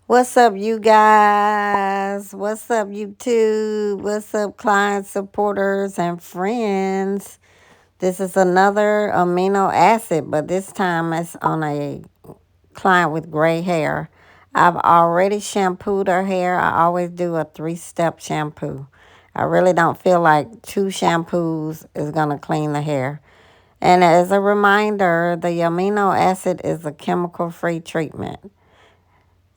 What's up, you guys? What's up, YouTube? What's up, clients, supporters, and friends? This is another amino acid, but this time it's on a client with gray hair. I've already shampooed her hair. I always do a three-step shampoo. I really don't feel like two shampoos is going to clean the hair. And as a reminder, the amino acid is a chemical free treatment.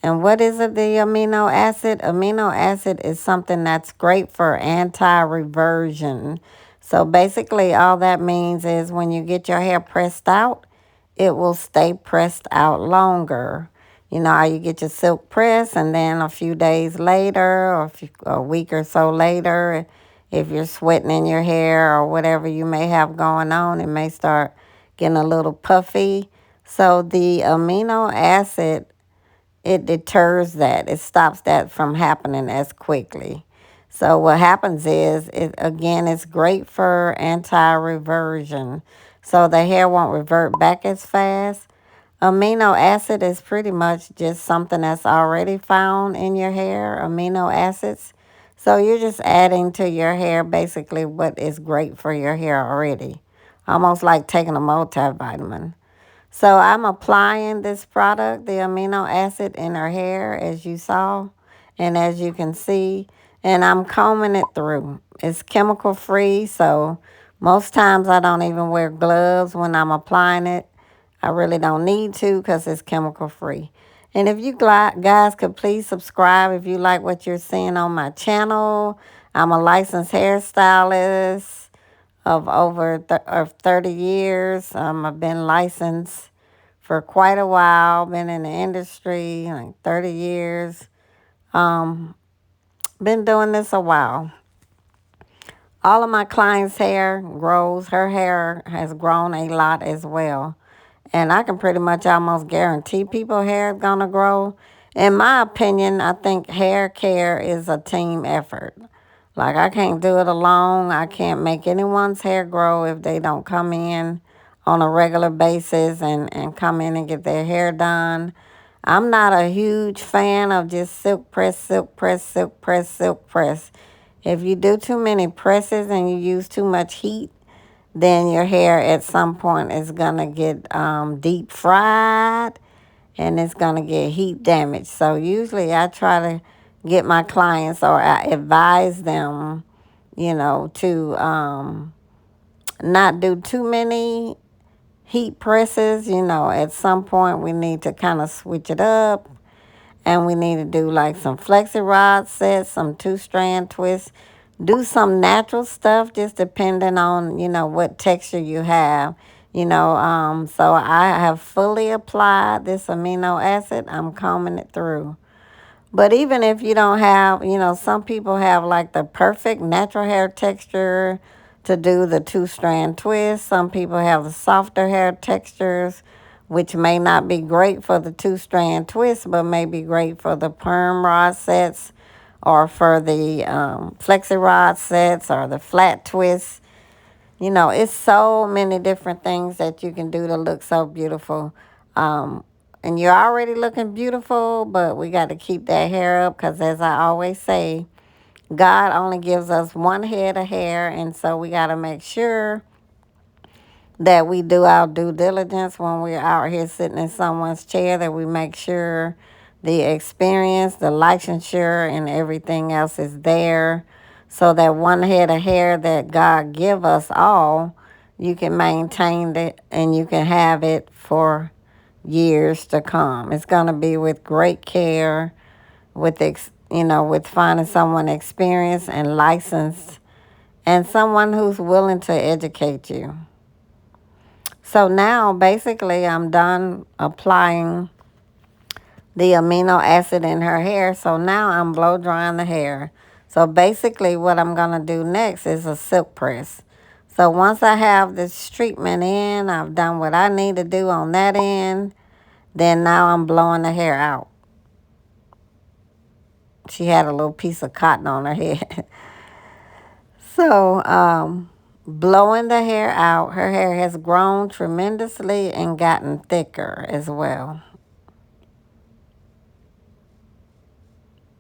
And what is it, the amino acid? Amino acid is something that's great for anti reversion. So basically, all that means is when you get your hair pressed out, it will stay pressed out longer. You know how you get your silk press, and then a few days later, or a week or so later, if you're sweating in your hair or whatever you may have going on, it may start getting a little puffy. So the amino acid, it deters that. It stops that from happening as quickly. So what happens is, it again, it's great for anti-reversion. So the hair won't revert back as fast. Amino acid is pretty much just something that's already found in your hair, amino acids. So you're just adding to your hair basically what is great for your hair already. Almost like taking a multivitamin. So I'm applying this product, the amino acid, in her hair, as you saw and as you can see, and I'm combing it through. It's chemical free, so most times I don't even wear gloves when I'm applying it. I really don't need to because it's chemical free. And if you guys could please subscribe if you like what you're seeing on my channel. I'm a licensed hairstylist of over of 30 years. I've been licensed for quite a while, been in the industry like 30 years. Um, been doing this a while. All of my clients' hair grows. Her hair has grown a lot as well. And I can pretty much almost guarantee people hair is gonna grow. In my opinion, I think hair care is a team effort. Like I can't do it alone. I can't make anyone's hair grow if they don't come in on a regular basis and come in and get their hair done. I'm not a huge fan of just silk press, silk press, silk press, silk press. If you do too many presses and you use too much heat, then your hair at some point is gonna get deep fried and it's gonna get heat damage. So usually I try to get my clients, or I advise them, to not do too many heat presses. At some point we need to kind of switch it up, and we need to do like some flexi rod sets, some two-strand twists, do some natural stuff, just depending on, what texture you have. So I have fully applied this amino acid. I'm combing it through. But even if you don't have, some people have like the perfect natural hair texture to do the two-strand twist. Some people have the softer hair textures, which may not be great for the two-strand twist, but may be great for the perm rod sets or for the flexi rod sets or the flat twists. It's so many different things that you can do to look so beautiful. And you're already looking beautiful, but we got to keep that hair up because, as I always say, God only gives us one head of hair. And so we got to make sure that we do our due diligence when we're out here sitting in someone's chair, that we make sure the experience, the licensure, and everything else is there, so that one head of hair that God give us all, you can maintain it and you can have it for years to come. It's going to be with great care, with with finding someone experienced and licensed, and someone who's willing to educate you. So now basically I'm done applying the amino acid in her hair. So now I'm blow drying the hair. So basically what I'm going to do next is a silk press. So once I have this treatment in, I've done what I need to do on that end, then now I'm blowing the hair out. She had a little piece of cotton on her head. So, blowing the hair out, her hair has grown tremendously and gotten thicker as well.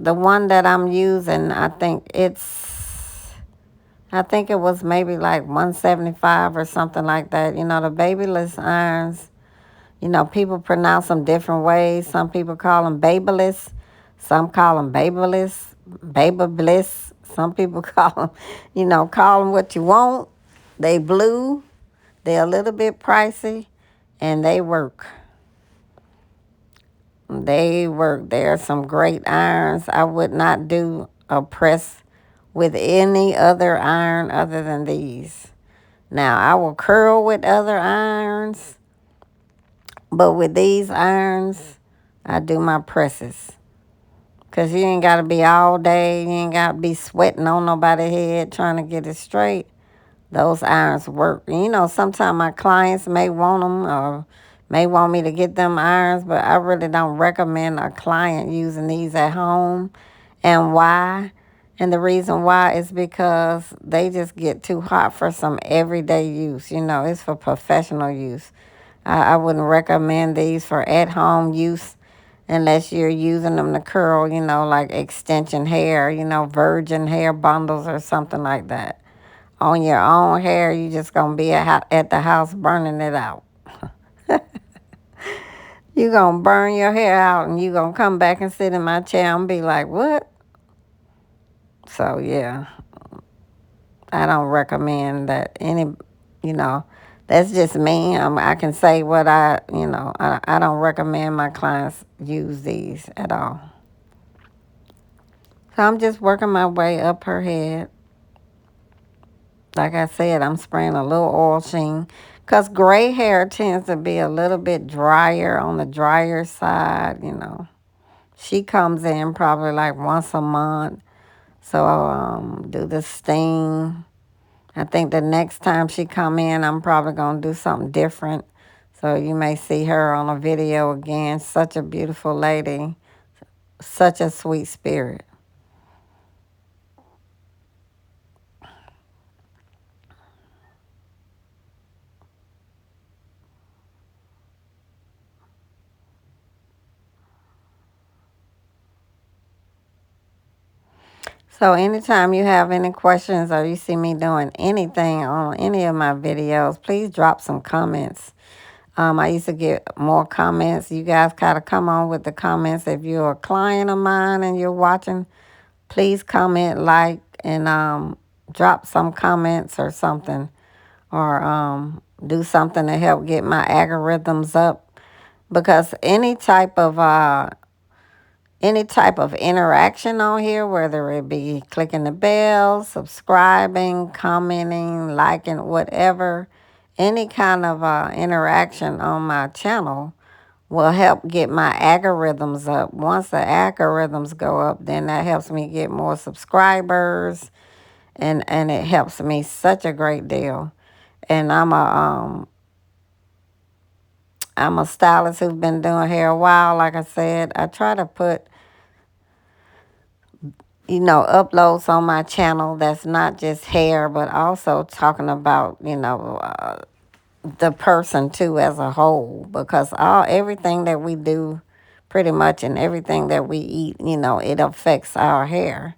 the one that I'm using, I think it was maybe like 175 or something like that. The babyless irons, people pronounce them different ways. Some people call them babyless. Some call them babyless, baby bliss. Some people call them, call them what you want. They blue. They're a little bit pricey, and they work. They work. There are some great irons. I would not do a press with any other iron other than these. Now, I will curl with other irons, but with these irons, I do my presses. Because you ain't got to be all day. You ain't got to be sweating on nobody's head trying to get it straight. Those irons work. Sometimes my clients may want them or may want me to get them irons, but I really don't recommend a client using these at home. And why? And the reason why is because they just get too hot for some everyday use. It's for professional use. I wouldn't recommend these for at-home use unless you're using them to curl, like extension hair, virgin hair bundles or something like that. On your own hair, you just going to be at the house burning it out. You going to burn your hair out and you going to come back and sit in my chair and be like, what? So, yeah, I don't recommend that you know, that's just me. I can say what I don't recommend my clients use these at all. So I'm just working my way up her head. Like I said, I'm spraying a little oil sheen because gray hair tends to be a little bit drier on the drier side. She comes in probably like once a month. So do the steam. I think the next time she come in, I'm probably going to do something different. So you may see her on a video again. Such a beautiful lady. Such a sweet spirit. So anytime you have any questions or you see me doing anything on any of my videos, please drop some comments. I used to get more comments. You guys gotta come on with the comments. If you're a client of mine and you're watching, please comment, like, and drop some comments or something. Or do something to help get my algorithms up. Because any type of interaction on here, whether it be clicking the bell, subscribing, commenting, liking, whatever, any kind of interaction on my channel will help get my algorithms up. Once the algorithms go up, then that helps me get more subscribers, and it helps me such a great deal. And I'm a stylist who's been doing hair a while. Like I said, I try to put uploads on my channel that's not just hair, but also talking about, the person too as a whole. Because everything that we do pretty much and everything that we eat, it affects our hair.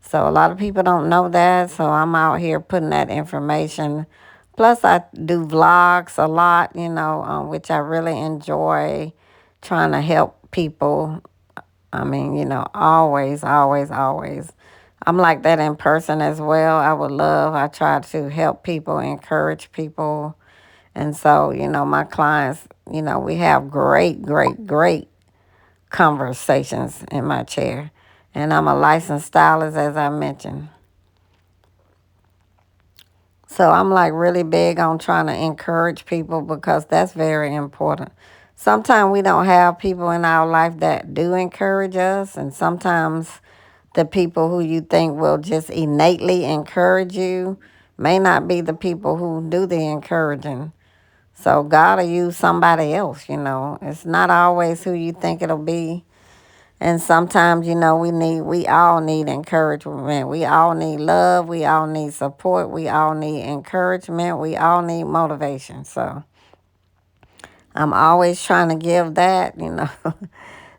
So a lot of people don't know that. So I'm out here putting that information. Plus, I do vlogs a lot, which I really enjoy trying to help people. I mean, always, always, always. I'm like that in person as well. I try to help people, encourage people. And so, my clients, we have great, great, great conversations in my chair. And I'm a licensed stylist, as I mentioned. So I'm like really big on trying to encourage people because that's very important. Sometimes we don't have people in our life that do encourage us, and sometimes the people who you think will just innately encourage you may not be the people who do the encouraging. So God will use somebody else. It's not always who you think it'll be. And sometimes, we all need encouragement. We all need love. We all need support. We all need encouragement. We all need motivation. So I'm always trying to give that.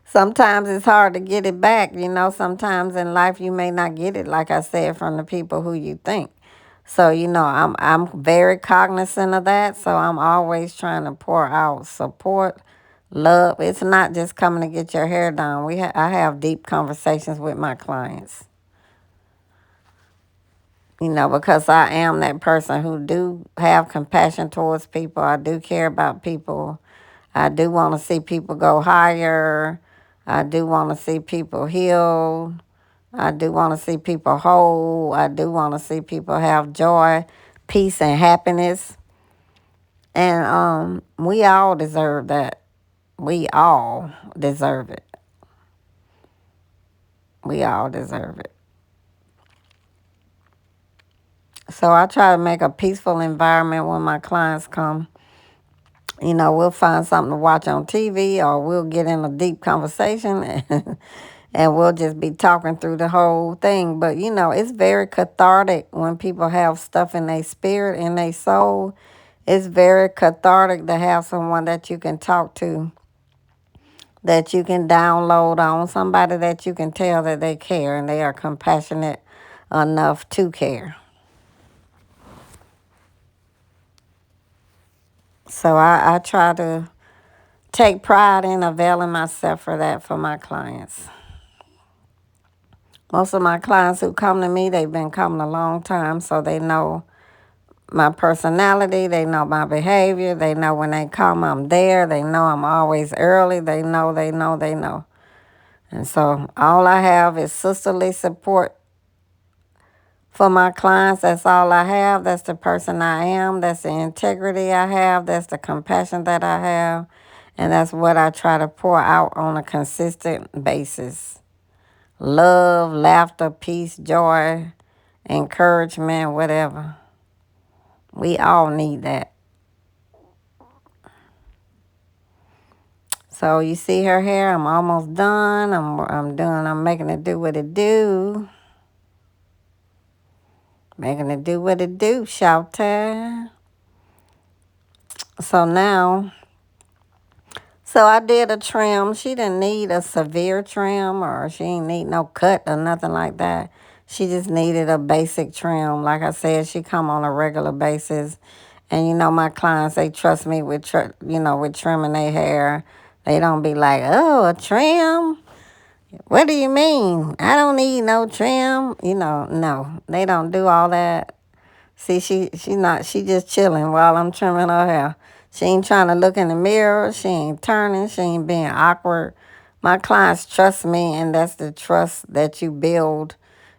Sometimes it's hard to get it back. Sometimes in life you may not get it, like I said, from the people who you think. So, I'm very cognizant of that. So I'm always trying to pour out support, love. It's not just coming to get your hair done. I have deep conversations with my clients. Because I am that person who do have compassion towards people. I do care about people. I do want to see people go higher. I do want to see people healed. I do want to see people whole. I do want to see people have joy, peace, and happiness. And we all deserve that. We all deserve it. We all deserve it. So I try to make a peaceful environment when my clients come. We'll find something to watch on TV, or we'll get in a deep conversation and we'll just be talking through the whole thing. But, it's very cathartic when people have stuff in their spirit, in their soul. It's very cathartic to have someone that you can talk to, that you can download on, somebody that you can tell that they care and they are compassionate enough to care. So I try to take pride in availing myself for that for my clients. Most of my clients who come to me, they've been coming a long time, so they know my personality, they know my behavior, they know when they come, I'm there, they know I'm always early, they know, they know, they know. And so all I have is sisterly support for my clients. That's all I have. That's the person I am. That's the integrity I have. That's the compassion that I have. And that's what I try to pour out on a consistent basis. Love, laughter, peace, joy, encouragement, whatever. We all need that. So you see her hair, I'm almost done. I'm making it do what it do. Making it do what it do, shouter. So now, I did a trim. She didn't need a severe trim, or she didn't need no cut or nothing like that. She just needed a basic trim. Like I said, she come on a regular basis. And my clients, they trust me with, with trimming their hair. They don't be like, oh, a trim? What do you mean? I don't need no trim. No, they don't do all that. See, she just chilling while I'm trimming her hair. She ain't trying to look in the mirror. She ain't turning. She ain't being awkward. My clients trust me, and that's the trust that you build,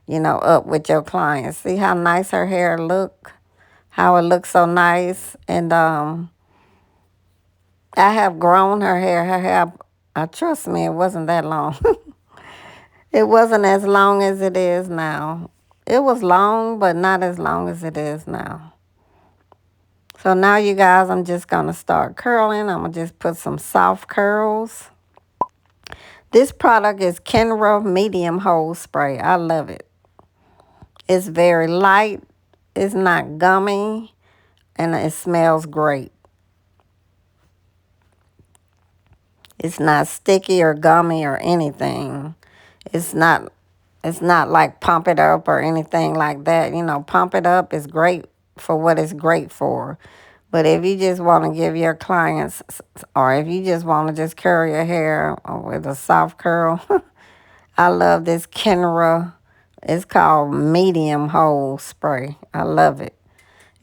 up with your clients. See how nice her hair look? How it looks so nice. And I have grown her hair. Trust me, it wasn't that long. It wasn't as long as it is now. It was long, but not as long as it is now. So now, you guys, I'm just going to start curling. I'm going to just put some soft curls. This product is Kenra Medium Hold Spray. I love it. It's very light. It's not gummy. And it smells great. It's not sticky or gummy or anything. It's not like Pump It Up or anything like that. Pump It Up is great for what it's great for. But if you just want to give your clients, or if you just want to just curl your hair with a soft curl, I love this Kenra. It's called Medium Hold Spray. I love it.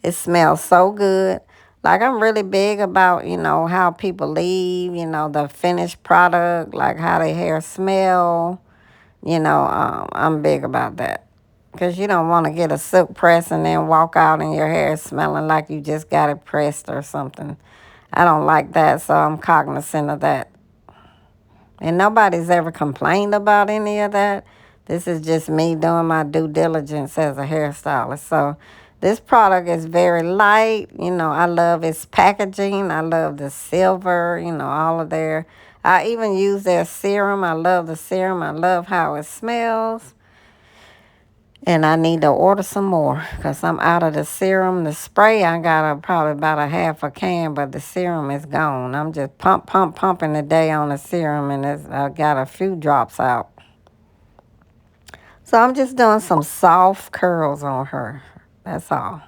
It smells so good. Like, I'm really big about, how people leave, the finished product, like how their hair smell. I'm big about that. Because you don't want to get a silk press and then walk out and your hair is smelling like you just got it pressed or something. I don't like that, so I'm cognizant of that. And nobody's ever complained about any of that. This is just me doing my due diligence as a hairstylist. So this product is very light. I love its packaging. I love the silver, all of their. I even use their serum. I love the serum. I love how it smells. And I need to order some more because I'm out of the serum. The spray, I got probably about a half a can, but the serum is gone. I'm just pumping a day on the serum, and I got a few drops out. So I'm just doing some soft curls on her. That's all.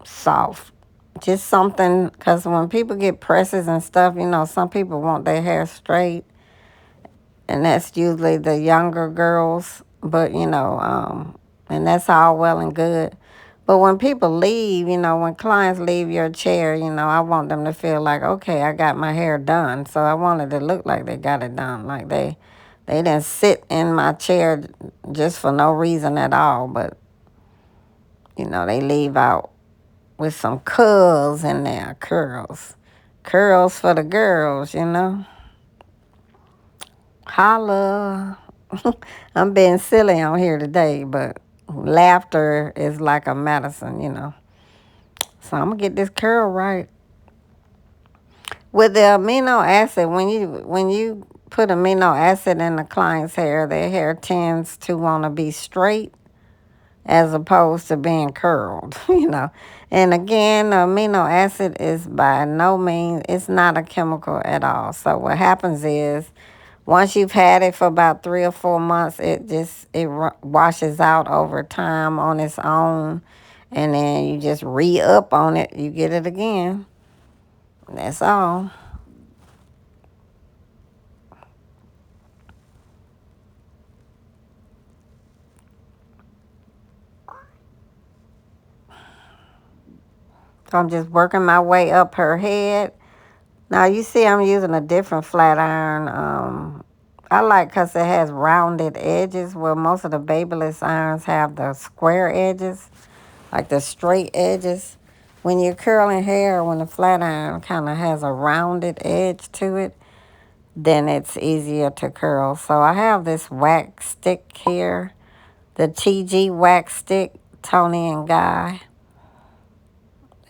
Soft. Just something, because when people get presses and stuff, some people want their hair straight, and that's usually the younger girls. But and that's all well and good. But when people leave, when clients leave your chair, I want them to feel like, okay, I got my hair done. So I wanted to look like they got it done, like they didn't sit in my chair just for no reason at all. But they leave out with some curls in there, curls for the girls. Holla. I'm being silly on here today, but laughter is like a medicine. So I'm gonna get this curl right. With the amino acid, when you put amino acid in the client's hair, their hair tends to want to be straight as opposed to being curled. And again, the amino acid is by no means, it's not a chemical at all. So what happens is, once you've had it for about 3 or 4 months, it washes out over time on its own, and then you just re-up on it. You get it again. That's all. So I'm just working my way up her head. Now you see I'm using a different flat iron. I like because it has rounded edges, where most of the Babyliss irons have the square edges, like the straight edges. When you're curling hair, when the flat iron kind of has a rounded edge to it, then it's easier to curl. So I have this wax stick here, the TG wax stick, Tony and Guy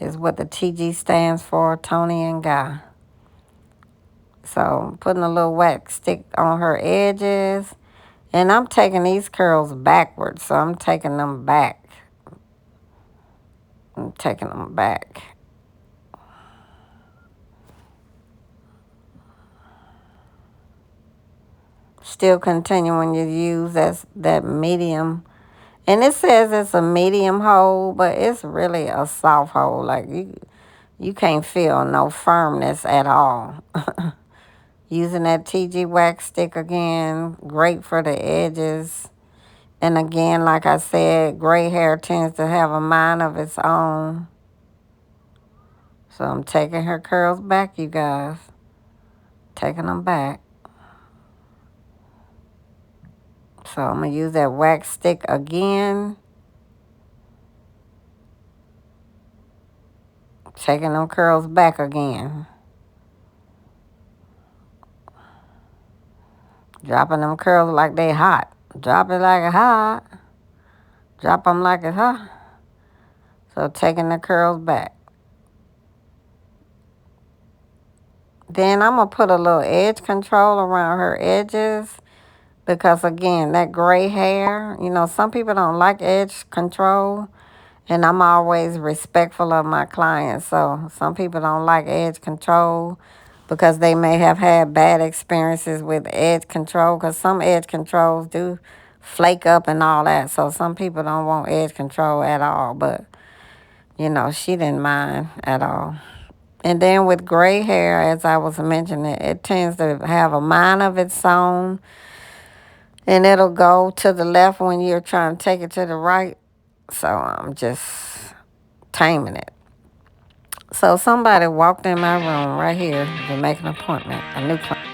is what the TG stands for, Tony and Guy. So I'm putting a little wax stick on her edges, and I'm taking these curls backwards. So I'm taking them back. I'm taking them back. Still continuing to use that medium. And it says it's a medium hold, but it's really a soft hold. Like you can't feel no firmness at all. Using that TG wax stick again, great for the edges. And again, like I said, gray hair tends to have a mind of its own. So I'm taking her curls back, you guys. Taking them back. So I'm going to use that wax stick again. Taking them curls back again. Dropping them curls like they hot. Drop it like it's hot. Drop them like it's hot. So taking the curls back. Then I'm going to put a little edge control around her edges. Because again, that gray hair, some people don't like edge control. And I'm always respectful of my clients. So some people don't like edge control because they may have had bad experiences with edge control, because some edge controls do flake up and all that. So some people don't want edge control at all. But, she didn't mind at all. And then with gray hair, as I was mentioning, it tends to have a mind of its own. And it'll go to the left when you're trying to take it to the right. So I'm just taming it. So somebody walked in my room right here to make an appointment, a new client.